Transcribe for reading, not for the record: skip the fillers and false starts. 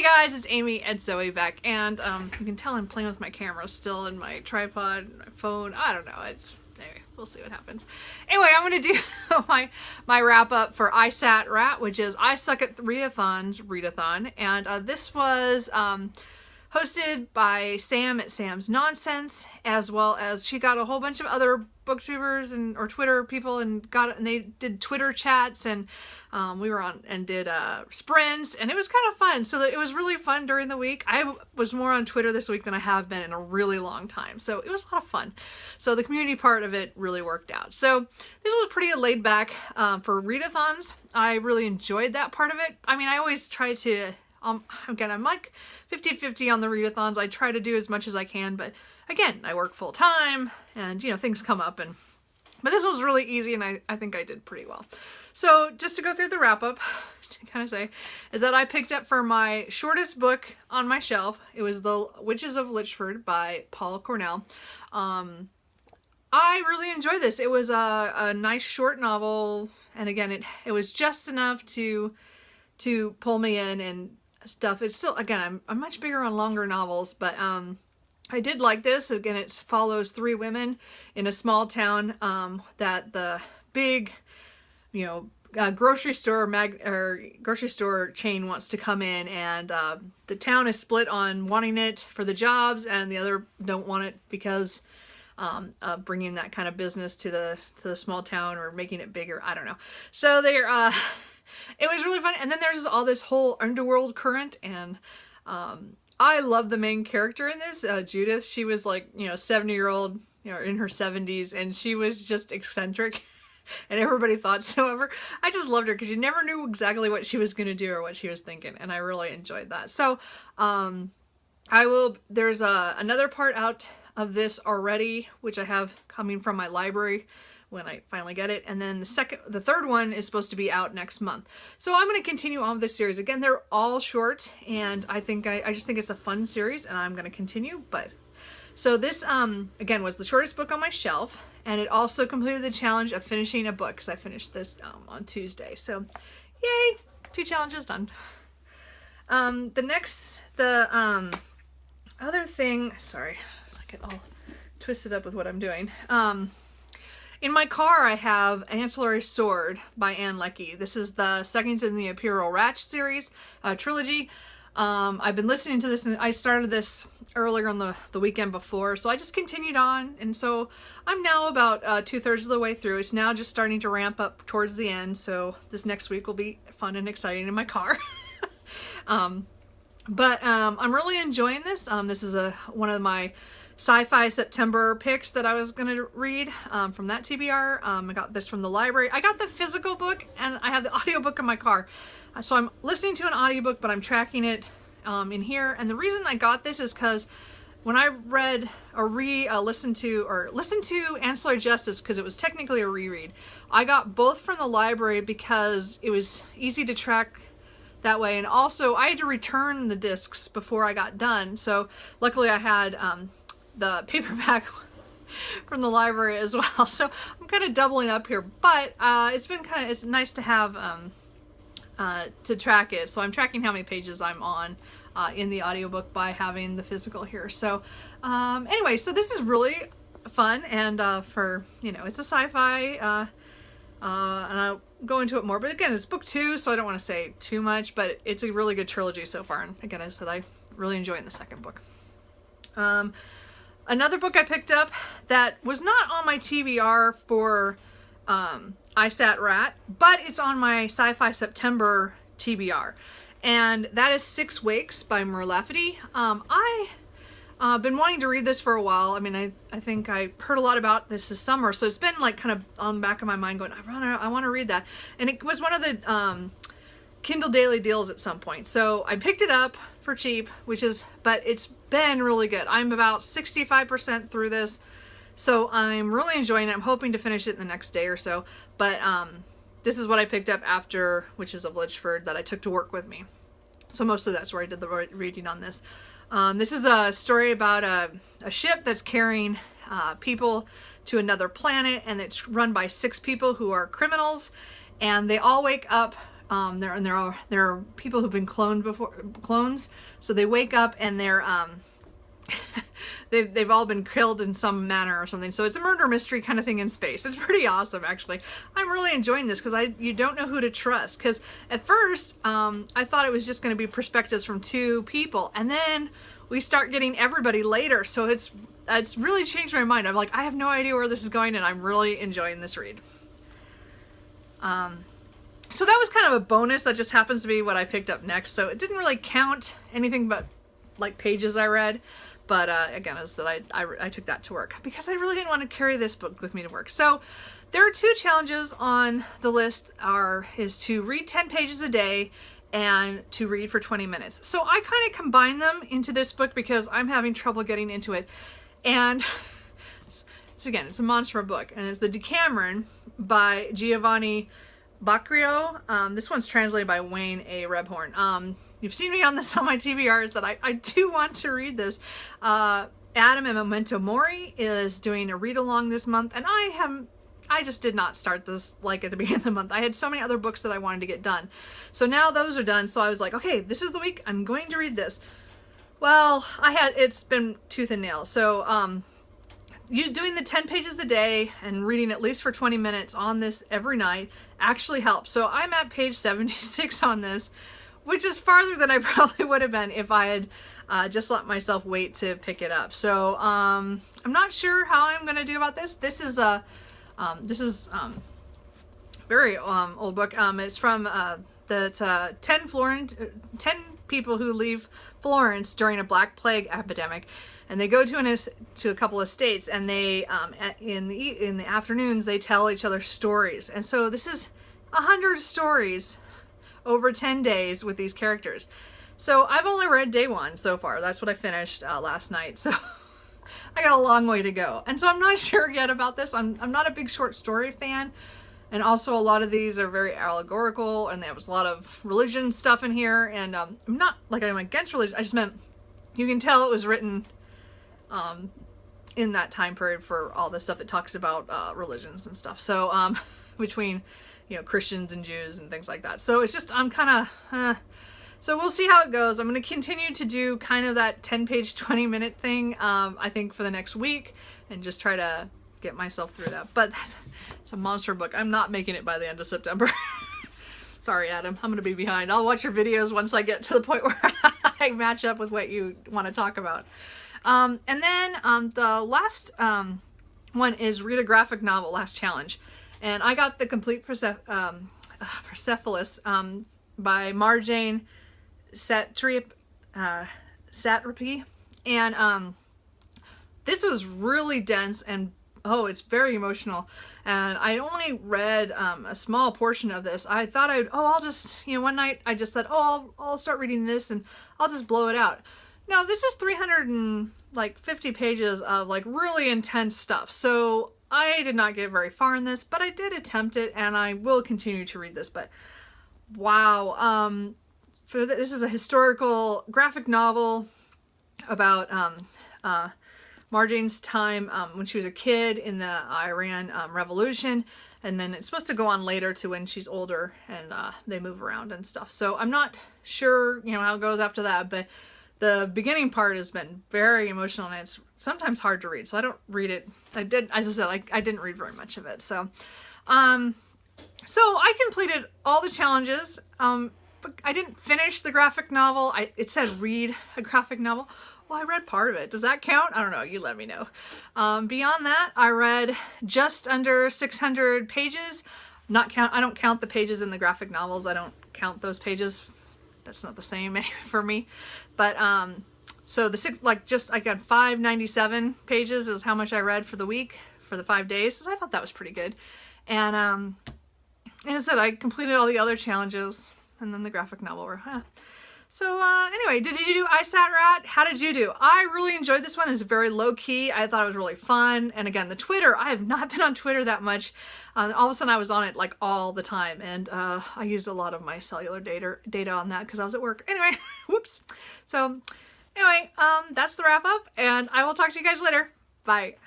guys, it's Amy at Zoe Beck, and you can tell I'm playing with my camera still and my tripod, my phone. I don't know. Anyway, we'll see what happens. Anyway, I'm gonna do my wrap up for ISATRAT, which is I Suck At Read-A-Thons readathon, and this was hosted by Sam at Sam's Nonsense, as well as she got a whole bunch of other booktubers or Twitter people and they did Twitter chats, and we were on and did sprints, and it was kind of fun. So it was really fun during the week. I was more on Twitter this week than I have been in a really long time, so it was a lot of fun. So the community part of it really worked out. So this was pretty laid back for readathons. I really enjoyed that part of it. I mean, I always try to again, I'm like 50-50 on the readathons. I try to do as much as I can, but again, I work full time and, you know, things come up, but this was really easy, and I think I did pretty well. So just to go through the wrap up, to kind of say, is that I picked up for my shortest book on my shelf. It was The Witches of Lichfurred by Cornell. I really enjoyed this. It was a nice short novel, and again, it was just enough to pull me in and stuff. It's still, again, I'm much bigger on longer novels, but I did like this. Again, it follows three women in a small town that the big, you know, grocery store chain wants to come in, and the town is split on wanting it for the jobs, and the other don't want it because bringing that kind of business to the small town or making it bigger. I don't know. So they're it was really fun. And then there's all this whole underworld current, and I love the main character in this, Judith. She was like, you know, 70-year-old, you know, in her 70s, and she was just eccentric, and everybody thought so of her. I just loved her because you never knew exactly what she was going to do or what she was thinking, and I really enjoyed that. So there's another part out of this already, which I have coming from my library when I finally get it, and then the third one is supposed to be out next month. So I'm going to continue on with this series. Again, they're all short, and I think I just think it's a fun series, and I'm going to continue. But so this again was the shortest book on my shelf, and it also completed the challenge of finishing a book, because I finished this on Tuesday. So yay, 2 challenges done. The other thing, sorry, I get all twisted up with what I'm doing. In my car, I have Ancillary Sword by Leckie. This is the second in the Imperial Ratch series trilogy. I've been listening to this, and I started this earlier on the weekend before, so I just continued on, and so I'm now about 2/3 of the way through. It's now just starting to ramp up towards the end, so this next week will be fun and exciting in my car. But I'm really enjoying this. This is one of my sci-fi September picks that I was going to read from that TBR. I got this from the library. I got the physical book, and I have the audiobook in my car. So I'm listening to an audiobook, but I'm tracking it in here. And the reason I got this is because when I read or listened to Ancillary Justice, because it was technically a reread, I got both from the library because it was easy to track that way. And also I had to return the discs before I got done. So luckily I had the paperback from the library as well, so I'm kind of doubling up here, but it's nice to have to track it. So I'm tracking how many pages I'm on in the audiobook by having the physical here. So anyway, so this is really fun, and for, you know, it's a sci-fi, and I'll go into it more, but again, it's book 2, so I don't want to say too much, but it's a really good trilogy so far, and again, I said I really enjoyed the second book. Another book I picked up that was not on my TBR for ISATRAT, but it's on my Sci-Fi September TBR, and that is 6 Wakes by Mur Lafferty. I've been wanting to read this for a while. I mean, I think I heard a lot about this summer, so it's been like kind of on the back of my mind going, I want to read that. And it was one of the Kindle Daily deals at some point. So I picked it up for cheap, but it's been really good. I'm about 65% through this, so I'm really enjoying it. I'm hoping to finish it in the next day or so, but this is what I picked up after Witches of Lichfurred that I took to work with me. So most of that's where I did the reading on this. This is a story about a ship that's carrying people to another planet, and it's run by 6 people who are criminals, and they all wake up There are people who've been clones, so they wake up and they're they've all been killed in some manner or something. So it's a murder mystery kind of thing in space. It's pretty awesome, actually. I'm really enjoying this because you don't know who to trust. Because at first, I thought it was just going to be perspectives from 2 people, and then we start getting everybody later. So it's really changed my mind. I'm like, I have no idea where this is going, and I'm really enjoying this read. So that was kind of a bonus. That just happens to be what I picked up next. So it didn't really count anything but like pages I read. But again, as I said, I took that to work because I really didn't want to carry this book with me to work. So there are 2 challenges on the list is to read 10 pages a day and to read for 20 minutes. So I kind of combine them into this book because I'm having trouble getting into it. And so again, it's a monster book, and it's the Decameron by Giovanni Boccaccio. This one's translated by Wayne A. Rebhorn. You've seen me on this on my TBRs that I do want to read this. Adam and Memento Mori is doing a read along this month, and I just did not start this like at the beginning of the month. I had so many other books that I wanted to get done. So now those are done, so I was like, okay, this is the week I'm going to read this. Well, it's been tooth and nail. So you doing the 10 pages a day and reading at least for 20 minutes on this every night actually helps. So I'm at page 76 on this, which is farther than I probably would have been if I had just let myself wait to pick it up. So I'm not sure how I'm going to do about this. This is a very old book. It's from the 10 people who leave Florence during a Black Plague epidemic, and they go to a couple of states, and they in the afternoons they tell each other stories. And so this is 100 stories over 10 days with these characters. So I've only read day 1 so far. That's what I finished last night. So I got a long way to go. And so I'm not sure yet about this. I'm not a big short story fan. And also a lot of these are very allegorical, and there was a lot of religion stuff in here. And I'm not like I'm against religion. I just meant you can tell it was written in that time period for all the stuff that talks about religions and stuff. So between Christians and Jews and things like that. So it's just I'm kind of so we'll see how it goes. I'm going to continue to do kind of that 10-page, 20-minute thing, I think, for the next week, and just try to get myself through that. But it's a monster book. I'm not making it by the end of September. Sorry, Adam. I'm going to be behind. I'll watch your videos once I get to the point where I match up with what you want to talk about. And then the last one is read a graphic novel, last challenge. And I got the complete Persepolis by Marjane Satrapi. And this was really dense, and it's very emotional. And I only read a small portion of this. I thought I'll just, one night I just said, I'll start reading this and I'll just blow it out. No, this is 350 pages of really intense stuff. So I did not get very far in this, but I did attempt it, and I will continue to read this. But wow, this is a historical graphic novel about Marjane's time when she was a kid in the Iran Revolution, and then it's supposed to go on later to when she's older and they move around and stuff. So I'm not sure how it goes after that, but the beginning part has been very emotional, and it's sometimes hard to read, so I don't read it. As I said, I didn't read very much of it. So so I completed all the challenges, but I didn't finish the graphic novel. It said read a graphic novel. Well, I read part of it. Does that count? I don't know. You let me know. Beyond that, I read just under 600 pages. I don't count the pages in the graphic novels. I don't count those pages. That's not the same for me. But so I got 597 pages is how much I read for the week for the 5 days. So I thought that was pretty good. And as I said, I completed all the other challenges, and then the graphic novel were, So anyway, did you do ISATRAT? How did you do? I really enjoyed this one. It's very low-key. I thought it was really fun. And again, the Twitter, I have not been on Twitter that much. All of a sudden I was on it all the time. And I used a lot of my cellular data on that because I was at work. Anyway, whoops. So anyway, that's the wrap up. And I will talk to you guys later. Bye.